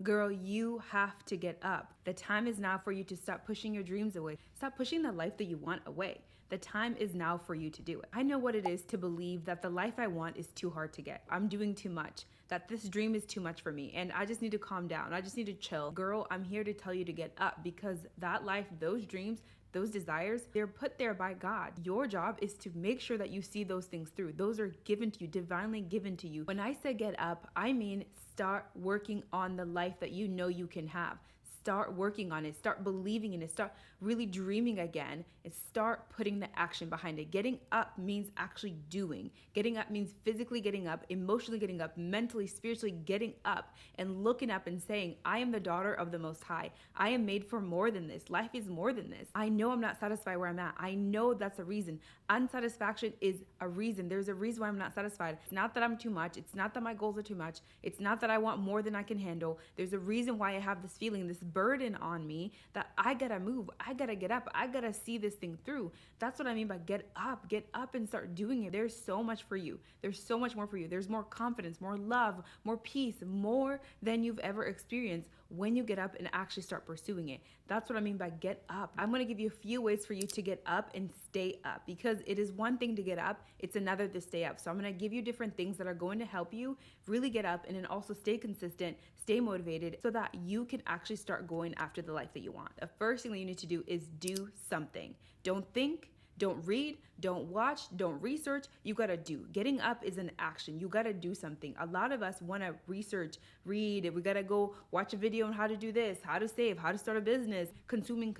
Girl, you have to get up. The time is now for you to stop pushing your dreams away. Stop pushing the life that you want away. The time is now for you to do it. I know what it is to believe that the life I want is too hard to get. I'm doing too much, that this dream is too much for me, and I just need to calm down. I just need to chill. Girl, I'm here to tell you to get up, because that life, those dreams, those desires, they're put there by God. Your job is to make sure that you see those things through. Those are given to you, divinely given to you. When I say get up, I mean start working on the life that you know you can have. Start working on it. Start believing in it. Start really dreaming again, and start putting the action behind it. Getting up means actually doing. Getting up means physically getting up, emotionally getting up, mentally, spiritually getting up and looking up and saying, I am the daughter of the Most High. I am made for more than this. Life is more than this. I know I'm not satisfied where I'm at. I know that's a reason. Unsatisfaction is a reason. There's a reason why I'm not satisfied. It's not that I'm too much. It's not that my goals are too much. It's not that I want more than I can handle. There's a reason why I have this feeling, this burden on me that I gotta move. I gotta get up. I gotta see this thing through. That's what I mean by get up. Get up and start doing it. There's so much for you. There's so much more for you. There's more confidence, more love, more peace, more than you've ever experienced when you get up and actually start pursuing it. That's what I mean by get up. I'm going to give you a few ways for you to get up and stay up, because it is one thing to get up, it's another to stay up. So I'm going to give you different things that are going to help you really get up and then also stay consistent, stay motivated, so that you can actually start going after the life that you want. The first thing that you need to do is do something. Don't think. Don't read, don't watch, don't research. You gotta do. Getting up is an action. You gotta do something. A lot of us wanna research, read, we gotta go watch a video on how to do this, how to save, how to start a business, consuming.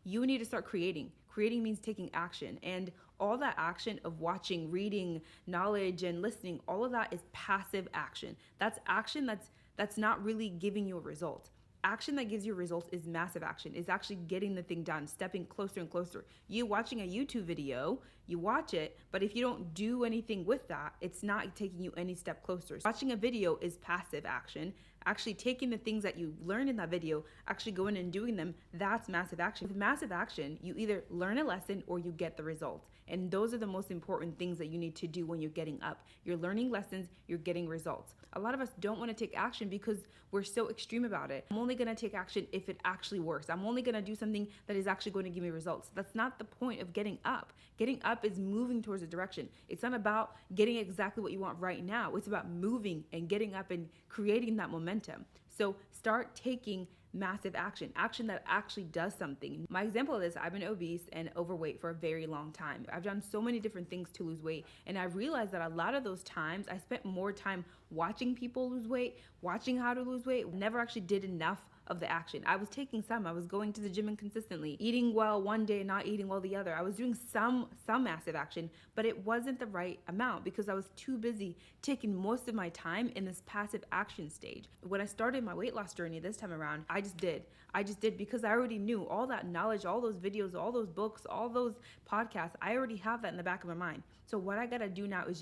You need to start creating. Creating means taking action. And all that action of watching, reading, knowledge, and listening, all of that is passive action. That's action that's not really giving you a result. Action that gives you results is massive action. Is actually getting the thing done, stepping closer and closer. You watching a YouTube video, you watch it, but if you don't do anything with that, it's not taking you any step closer. Watching a video is passive action. Actually taking the things that you learned in that video, actually going and doing them, that's massive action. With massive action, you either learn a lesson or you get the results. And those are the most important things that you need to do when you're getting up. You're learning lessons, you're getting results. A lot of us don't want to take action because we're so extreme about it. I'm only going to take action if it actually works. I'm only going to do something that is actually going to give me results. That's not the point of getting up. Getting up is moving towards a direction. It's not about getting exactly what you want right now. It's about moving and getting up and creating that momentum. So start taking massive action that actually does something. My example of this, I've been obese and overweight for a very long time. I've done so many different things to lose weight, and I realized that a lot of those times I spent more time watching people lose weight, watching how to lose weight, never actually did enough of the action. I was taking some. I was going to the gym consistently, eating well one day, not eating well the other. I was doing some massive action, but it wasn't the right amount because I was too busy taking most of my time in this passive action stage. When I started my weight loss journey this time around, I just did because I already knew all that knowledge, all those videos, all those books, all those podcasts. I already have that in the back of my mind. So what I gotta do now is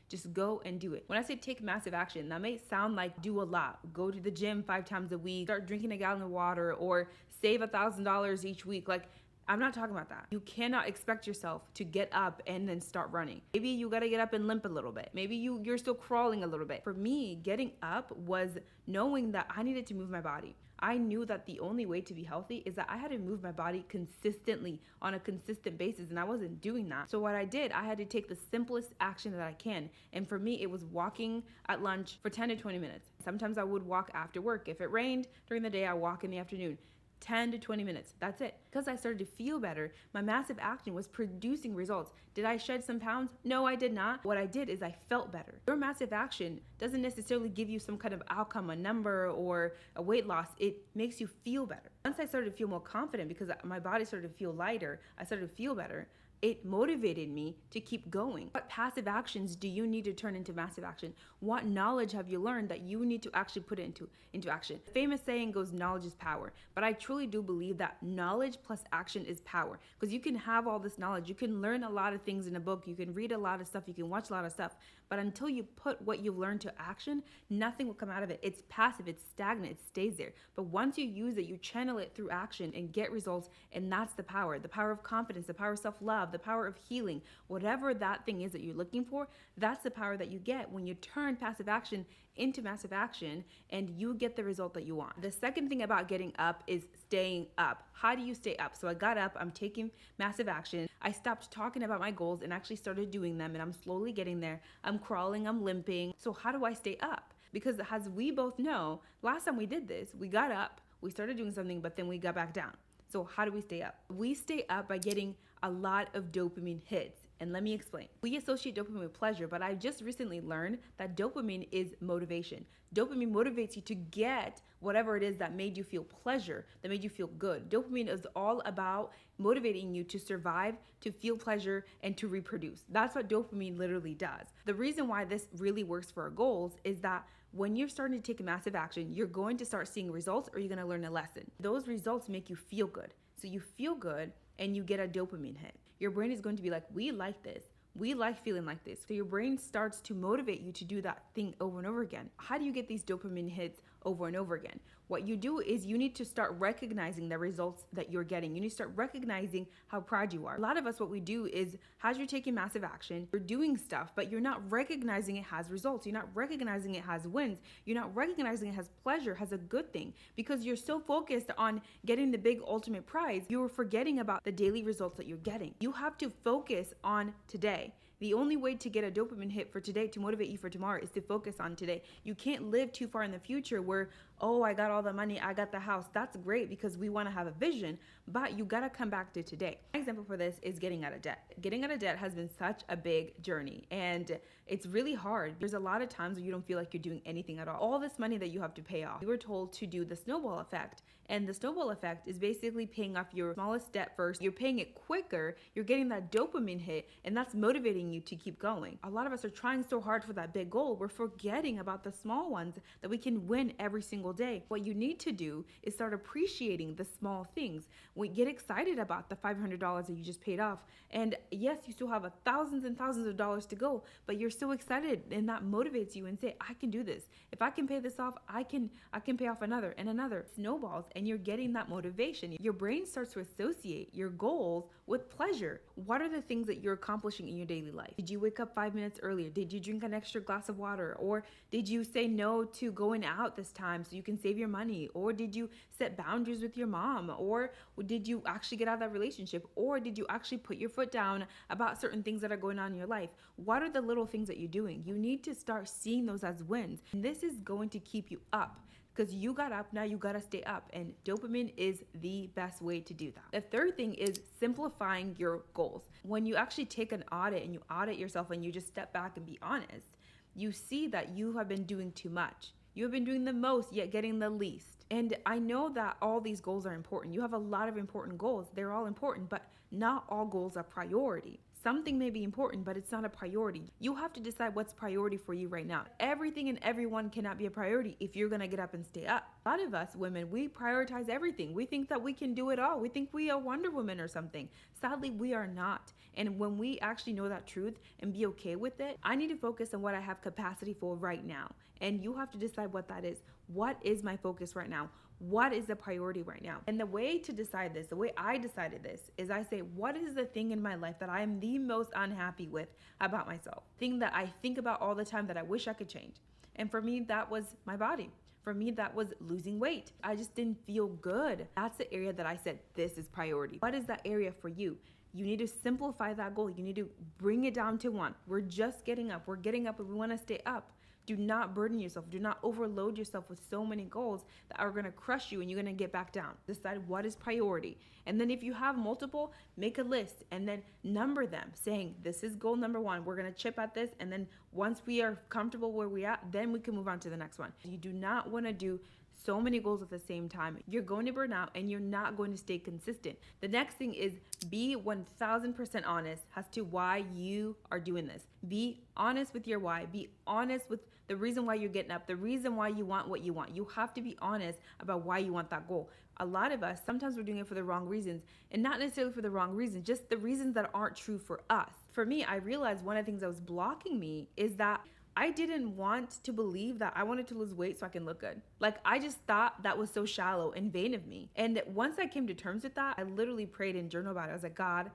just go and do it. When I say take massive action, that may sound like do a lot. Go to the gym 5 times a week, start drinking a gallon of water, or save $1,000 each week. Like, I'm not talking about that. You cannot expect yourself to get up and then start running. Maybe you gotta get up and limp a little bit. Maybe you're still crawling a little bit. For me, getting up was knowing that I needed to move my body. I knew that the only way to be healthy is that I had to move my body consistently on a consistent basis, and I wasn't doing that. So what I did, I had to take the simplest action that I can. And for me, it was walking at lunch for 10 to 20 minutes. Sometimes I would walk after work. If it rained during the day, I walk in the afternoon. 10 to 20 minutes. That's it. Because I started to feel better, my massive action was producing results. Did I shed some pounds? No, I did not. What I did is I felt better. Your massive action doesn't necessarily give you some kind of outcome, a number or a weight loss. It makes you feel better. Once I started to feel more confident because my body started to feel lighter, I started to feel better. It motivated me to keep going. What passive actions do you need to turn into massive action? What knowledge have you learned that you need to actually put into action? The famous saying goes, knowledge is power. But I truly do believe that knowledge plus action is power. Because you can have all this knowledge. You can learn a lot of things in a book. You can read a lot of stuff. You can watch a lot of stuff. But until you put what you've learned to action, nothing will come out of it. It's passive. It's stagnant. It stays there. But once you use it, you channel it through action and get results. And that's the power of confidence, the power of self-love, love, the power of healing, whatever that thing is that you're looking for, that's the power that you get when you turn passive action into massive action and you get the result that you want. The second thing about getting up is staying up. How do you stay up? So I got up, I'm taking massive action. I stopped talking about my goals and actually started doing them, and I'm slowly getting there. I'm crawling, I'm limping. So how do I stay up? Because as we both know, last time we did this, we got up, we started doing something, but then we got back down. So how do we stay up? We stay up by getting a lot of dopamine hits. And let me explain. We associate dopamine with pleasure, but I just recently learned that dopamine is motivation. Dopamine motivates you to get whatever it is that made you feel pleasure, that made you feel good. Dopamine is all about motivating you to survive, to feel pleasure, and to reproduce. That's what dopamine literally does. The reason why this really works for our goals is that when you're starting to take a massive action, you're going to start seeing results, or you're going to learn a lesson. Those results make you feel good. So you feel good and you get a dopamine hit. Your brain is going to be like, we like this. We like feeling like this. So your brain starts to motivate you to do that thing over and over again. How do you get these dopamine hits over and over again? What you do is you need to start recognizing the results that you're getting. You need to start recognizing how proud you are. A lot of us, what we do is, as you're taking massive action, you're doing stuff, but you're not recognizing it has results. You're not recognizing it has wins. You're not recognizing it has pleasure, has a good thing, because you're so focused on getting the big ultimate prize, you're forgetting about the daily results that you're getting. You have to focus on today. The only way to get a dopamine hit for today, to motivate you for tomorrow, is to focus on today. You can't live too far in the future where, oh, I got all the money, I got the house. That's great because we want to have a vision, but you got to come back to today. An example for this is getting out of debt. Getting out of debt has been such a big journey, and it's really hard. There's a lot of times where you don't feel like you're doing anything at all. All this money that you have to pay off. You were told to do the snowball effect, and the snowball effect is basically paying off your smallest debt first. You're paying it quicker, you're getting that dopamine hit, and that's motivating you to keep going. A lot of us are trying so hard for that big goal, we're forgetting about the small ones that we can win every single day. What you need to do is start appreciating the small things. We get excited about the $500 that you just paid off, and yes, you still have thousands and thousands of dollars to go, but you're so excited, and that motivates you and say, I can do this. If I can pay this off, I can pay off another and another. Snowballs, and you're getting that motivation. Your brain starts to associate your goals with pleasure. What are the things that you're accomplishing in your daily life? Did you wake up 5 minutes earlier? Did you drink an extra glass of water? Or did you say no to going out this time so you can save your money? Or did you set boundaries with your mom? Or did you actually get out of that relationship? Or did you actually put your foot down about certain things that are going on in your life? What are the little things that you're doing? You need to start seeing those as wins. And this is going to keep you up. Because you got up, now you gotta stay up, and dopamine is the best way to do that. The third thing is simplifying your goals. When you actually take an audit and you audit yourself and you just step back and be honest, you see that you have been doing too much. You have been doing the most, yet getting the least. And I know that all these goals are important. You have a lot of important goals. They're all important, but not all goals are priority. Something may be important, but it's not a priority. You have to decide what's priority for you right now. Everything and everyone cannot be a priority if you're gonna get up and stay up. A lot of us women, we prioritize everything. We think that we can do it all. We think we are Wonder Woman or something. Sadly, we are not. And when we actually know that truth and be okay with it, I need to focus on what I have capacity for right now. And you have to decide what that is. What is my focus right now? What is the priority right now? And the way to decide this, the way I decided this, is I say, what is the thing in my life that I am the most unhappy with about myself? Thing that I think about all the time that I wish I could change. And for me, that was my body. For me, that was losing weight. I just didn't feel good. That's the area that I said, this is priority. What is that area for you? You need to simplify that goal. You need to bring it down to one. We're just getting up. We're getting up and we want to stay up. Do not burden yourself. Do not overload yourself with so many goals that are going to crush you and you're going to get back down. Decide what is priority. And then if you have multiple, make a list and then number them, saying this is goal number 1. We're going to chip at this. And then once we are comfortable where we are, then we can move on to the next one. You do not want to do so many goals at the same time. You're going to burn out and you're not going to stay consistent. The next thing is be 1000% honest as to why you are doing this. Be honest with your why. Be honest with the reason why you're getting up, the reason why you want what you want. You have to be honest about why you want that goal. A lot of us, sometimes we're doing it for the wrong reasons, and not necessarily for the wrong reasons, just the reasons that aren't true for us. For me, I realized one of the things that was blocking me is that I didn't want to believe that I wanted to lose weight so I can look good. Like, I just thought that was so shallow and vain of me. And once I came to terms with that, I literally prayed and journaled about it. I was like, God,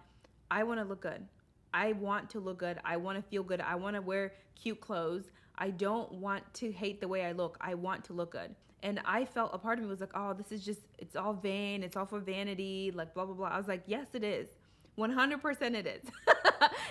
I want to look good. I want to look good. I want to feel good. I want to wear cute clothes. I don't want to hate the way I look. I want to look good. And I felt, a part of me was like, oh, this is just, it's all vain. It's all for vanity, like blah, blah, blah. I was like, yes, it is. 100% it is.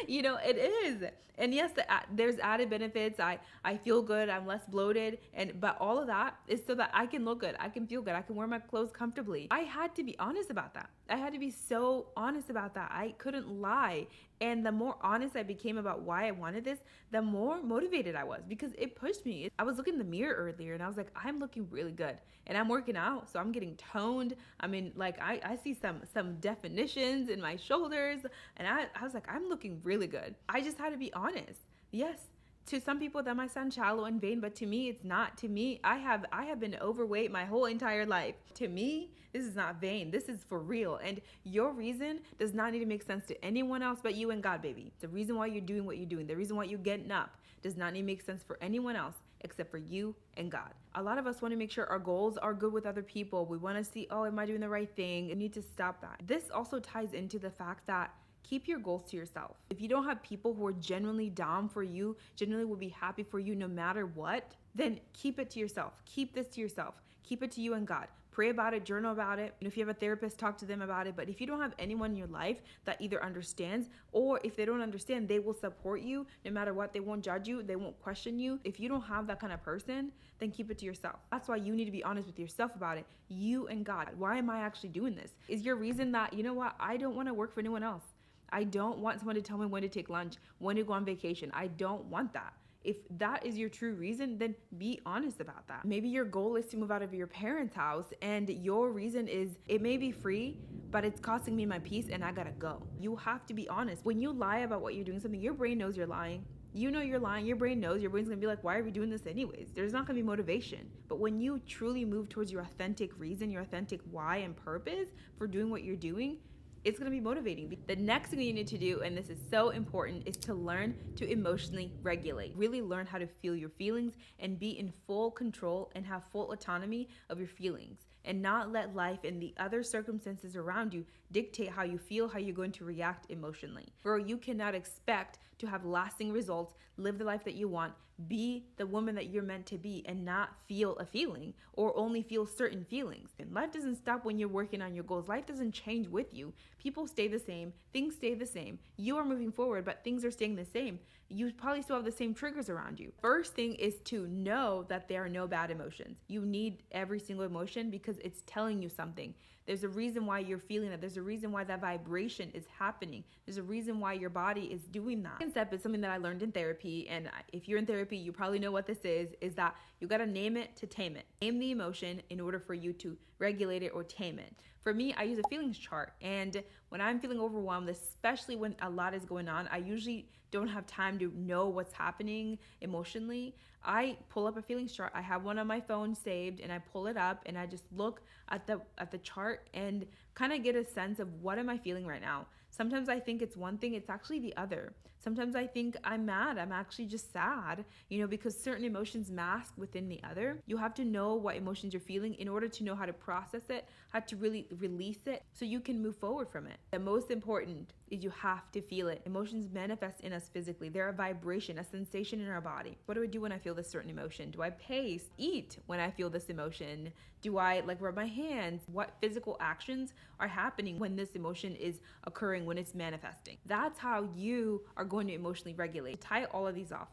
It is. And yes, there's added benefits. I feel good. I'm less bloated. But all of that is so that I can look good. I can feel good. I can wear my clothes comfortably. I had to be honest about that. I had to be so honest about that. I couldn't lie. And the more honest I became about why I wanted this, the more motivated I was, because it pushed me. I was looking in the mirror earlier and I was like, I'm looking really good. And I'm working out, so I'm getting toned. I mean, like I see some definitions in my shoulders, and I was like, I'm looking really good. I just had to be honest. Yes, to some people that might sound shallow and vain, but to me it's not. To me, I have been overweight my whole entire life. To me, this is not vain. This is for real. And your reason does not need to make sense to anyone else but you and God, baby. The reason why you're doing what you're doing, the reason why you're getting up, does not need to make sense for anyone else except for you and God. A lot of us want to make sure our goals are good with other people. We want to see, oh, am I doing the right thing? You need to stop that. This also ties into the fact that keep your goals to yourself. If you don't have people who are genuinely down for you, genuinely will be happy for you no matter what, then keep it to yourself. Keep this to yourself. Keep it to you and God. Pray about it, journal about it. And if you have a therapist, talk to them about it. But if you don't have anyone in your life that either understands, or if they don't understand, they will support you no matter what. They won't judge you. They won't question you. If you don't have that kind of person, then keep it to yourself. That's why you need to be honest with yourself about it. You and God. Why am I actually doing this? Is your reason that, you know what, I don't want to work for anyone else. I don't want someone to tell me when to take lunch, when to go on vacation. I don't want that. If that is your true reason, then be honest about that. Maybe your goal is to move out of your parents' house and your reason is, it may be free, but it's costing me my peace and I gotta go. You have to be honest. When you lie about what you're doing something, your brain knows you're lying. You know you're lying. Your brain knows. Your brain's gonna be like, why are we doing this anyways? There's not gonna be motivation. But when you truly move towards your authentic reason, your authentic why and purpose for doing what you're doing, it's going to be motivating. The next thing you need to do, and this is so important, is to learn to emotionally regulate. Really learn how to feel your feelings and be in full control and have full autonomy of your feelings, and not let life and the other circumstances around you dictate how you feel, how you're going to react emotionally. Girl, you cannot expect to have lasting results, live the life that you want, be the woman that you're meant to be, and not feel a feeling or only feel certain feelings. And life doesn't stop when you're working on your goals. Life doesn't change with you. People stay the same. Things stay the same. You are moving forward, but things are staying the same. You probably still have the same triggers around you. First thing is to know that there are no bad emotions. You need every single emotion because it's telling you something. There's a reason why you're feeling that. There's a reason why that vibration is happening. There's a reason why your body is doing that. Second step is something that I learned in therapy, and if you're in therapy, you probably know what this is that you gotta name it to tame it. Name the emotion in order for you to regulate it or tame it. For me, I use a feelings chart, and when I'm feeling overwhelmed, especially when a lot is going on, I usually don't have time to know what's happening emotionally. I pull up a feelings chart. I have one on my phone saved, and I pull it up and I just look at the chart and kind of get a sense of what am I feeling right now. Sometimes I think it's one thing, it's actually the other. Sometimes I think I'm mad, I'm actually just sad, because certain emotions mask within the other. You have to know what emotions you're feeling in order to know how to process it, how to really release it so you can move forward from it. The most important is you have to feel it. Emotions manifest in us physically. They're a vibration, a sensation in our body. What do I do when I feel this certain emotion? Do I pace, eat when I feel this emotion? Do I rub my hands? What physical actions are happening when this emotion is occurring, when it's manifesting? That's how you are going to emotionally regulate. Tie all of these off.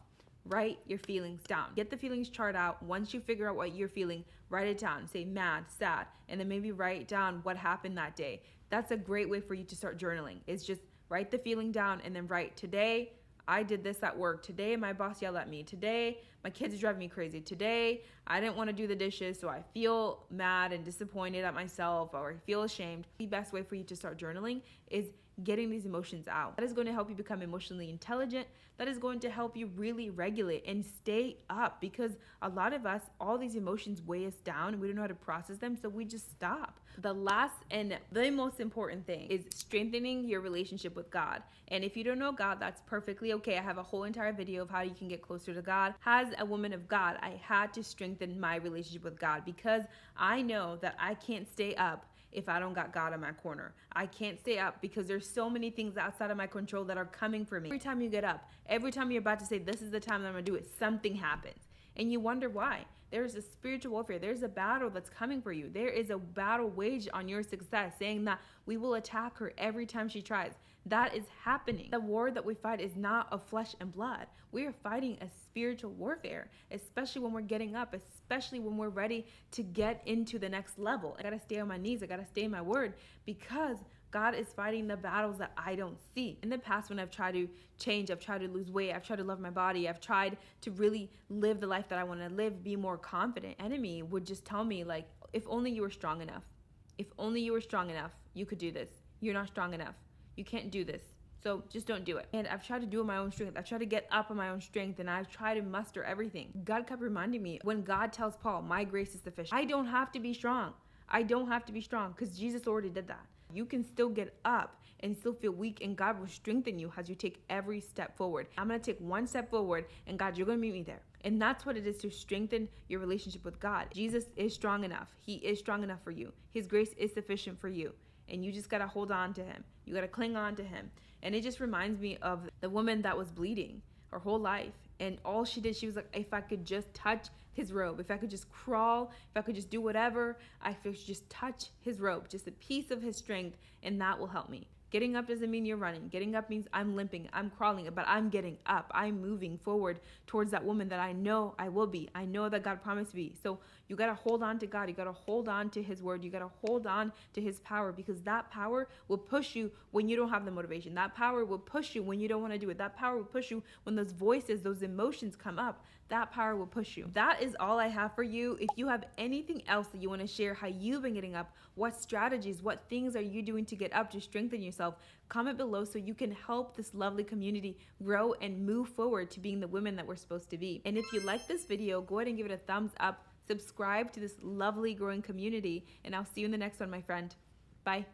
Write your feelings down. Get the feelings chart out. Once you figure out what you're feeling, write it down. Say mad, sad, and then maybe write down what happened that day. That's a great way for you to start journaling. It's just write the feeling down and then write, today I did this at work. Today my boss yelled at me. Today my kids are driving me crazy. Today I didn't want to do the dishes, so I feel mad and disappointed at myself, or I feel ashamed. The best way for you to start journaling is getting these emotions out. That is going to help you become emotionally intelligent. That is going to help you really regulate and stay up, because a lot of us, all these emotions weigh us down and we don't know how to process them, so we just stop. The last and the most important thing is strengthening your relationship with God. And if you don't know God, that's perfectly okay. I have a whole entire video of how you can get closer to God. As a woman of God, I had to strengthen my relationship with God, because I know that I can't stay up if I don't got God in my corner. I can't stay up because there's so many things outside of my control that are coming for me. Every time you get up, every time you're about to say, this is the time that I'm going to do it, something happens. And you wonder why. There's a spiritual warfare. There's a battle that's coming for you. There is a battle waged on your success, saying that we will attack her every time she tries. That is happening. The war that we fight is not of flesh and blood. We are fighting a spiritual warfare, especially when we're getting up, especially when we're ready to get into the next level. I got to stay on my knees. I got to stay in my word because God is fighting the battles that I don't see. In the past, when I've tried to change, I've tried to lose weight, I've tried to love my body, I've tried to really live the life that I want to live, be more confident. Enemy would just tell me, like, if only you were strong enough. If only you were strong enough, you could do this. You're not strong enough. You can't do this. So just don't do it. And I've tried to do it my own strength. I've tried to get up on my own strength, and I've tried to muster everything. God kept reminding me, when God tells Paul, my grace is sufficient, I don't have to be strong. I don't have to be strong because Jesus already did that. You can still get up and still feel weak, and God will strengthen you as you take every step forward. I'm going to take one step forward, and God, you're going to meet me there. And that's what it is to strengthen your relationship with God. Jesus is strong enough. He is strong enough for you. His grace is sufficient for you. And you just got to hold on to him. You got to cling on to him. And it just reminds me of the woman that was bleeding her whole life. And all she did, she was like, if I could just touch his robe, if I could just crawl, if I could just do whatever, I could just touch his robe, just a piece of his strength, and that will help me. Getting up doesn't mean you're running. Getting up means I'm limping, I'm crawling, but I'm getting up. I'm moving forward towards that woman that I know I will be. I know that God promised me. So you got to hold on to God. You got to hold on to his word. You got to hold on to his power, because that power will push you when you don't have the motivation. That power will push you when you don't want to do it. That power will push you when those voices, those emotions come up. That power will push you. That is all I have for you. If you have anything else that you want to share, how you've been getting up, what strategies, what things are you doing to get up to strengthen yourself, comment below so you can help this lovely community grow and move forward to being the women that we're supposed to be. And if you like this video, go ahead and give it a thumbs up, subscribe to this lovely growing community, and I'll see you in the next one, my friend. Bye.